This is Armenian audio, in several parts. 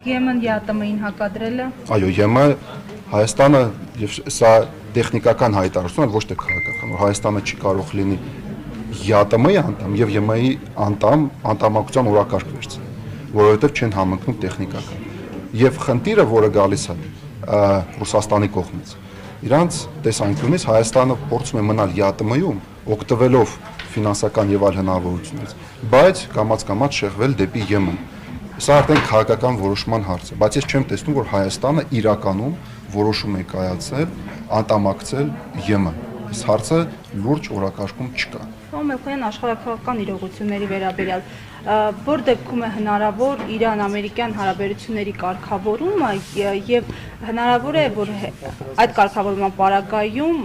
Եմեն ԵԱՏՄ-ին հակադրելը։ Այո, ԵՄ Հայաստանը եւ սա տեխնիկական հայտարարություն է, ոչ թե քաղաքական, որ Հայաստանը չի կարող լինի ԵԱՏՄ-ի անդամ եւ ԵՄ-ի անդամակցության օրակարգ վերցնել, որովհետեւ չեն համընկնում տեխնիկական։ Եվ խնդիրը, որը գալիս է Ռուսաստանի կողմից, իրանց տեսանկյունից Հայաստանը փորձում է մնալ ԵԱՏՄ-ում, օգտվելով ֆինանսական եւ այլ հնարավորություններից, բայց կամաց-կամաց շեղվել դեպի ԵՄ։ Սա արդեն քաղաքական որոշման հարց է, բայց ես չեմ տեսնում, որ Հայաստանը իրականում որոշում է կայացել անդամակցել ԵՄ։ Այս հարցը լուրջ օրակարգում չկա։ Մելքոյան աշխարհակաղակական իրողությունների վերաբերյալ որ դեպքում է հնարավոր Իրան-ամերիկյան հարաբերությունների կարգավորումը եւ հնարավոր է, որ այդ կարգավորման պարագայում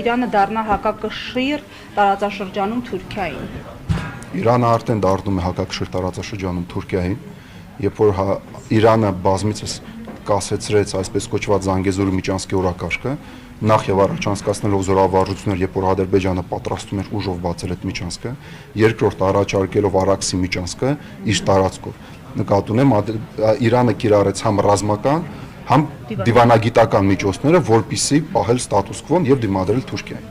Իրանը դառնա հակակշիռ տարածաշրջանում Թուրքիային։ Իրանը արդեն դառնում է հակակշիռ տարածաշրջանում Թուրքիային, երբ որ Իրանը բազմիցս կասեցրեց այսպես կոչված Զանգեզուրի միջանցքի օրակարգը, նախ եւ առաջ անցկացնելով զորավարժություններ, երբ որ Ադրբեջանը պատրաստում էր ուժով բացել այդ միջանցքը, երկրորդ առաջարկելով Արաքսի միջանցքը իր տարածքով։ Նկատի ունեմ Իրանը կիրառեց համ ռազմական, համ դիվանագիտական միջոցները, որպիսի պահել ստատուս քվոն եւ դիմադրել Թուրքիային։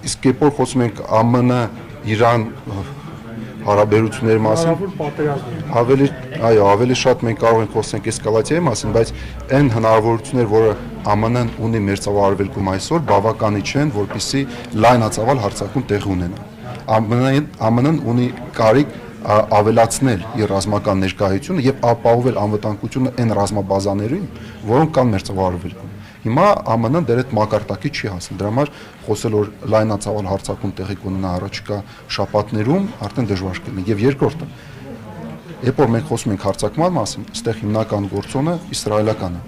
Իսկ երբ որ խոսում ենք ԱՄՆ-Իրան հարաբերությունների մասին, ավելի շատ մենք կարող ենք խոսենք էսկալացիայի մասին, բայց այն հնարավորություններ, որը ԱՄՆ-ն ունի մերձավարարվելքում այսօր, բավականի չեն, որպեսզի լայնածավալ հարձակում տեղի ունենա։ ԱՄՆ-ն ունի կարիք ավելացնել իր ռազմական ներկայությունը եւ ապահովել անվտանգությունը այն ռազմաբազաներին, որոնք կան մերձավարարվելքում։ Հիմա ԱՄՆ-ն դեռ այդ մակարդակի չի հասել, դրա համար խոսել որ լայնածավալ հարձակում տեղի կունենա առաջիկա շաբաթներում արդեն դժվար կլինի։ Եվ երկրորդը, երբ որ մենք խոսում ենք հարձակման մասին, այստեղ հիմնական գործոնը իսրայելական է։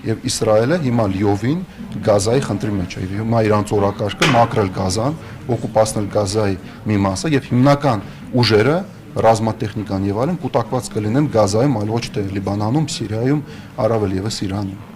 Եվ Իսրայելը հիմա լիովին Գազայի խնդրի մեջ է։ Հիմա իրանց օրակարգը մաքրել Գազան, օկուպացնել Գազայի մի մասը եւ հիմնական ուժերը ռազմատեխնիկան եւ այլն կուտակված կլինեն Գազայում, այլ ոչ թե Լիբանանում, Սիրիայում, առավել եւս Իրանում։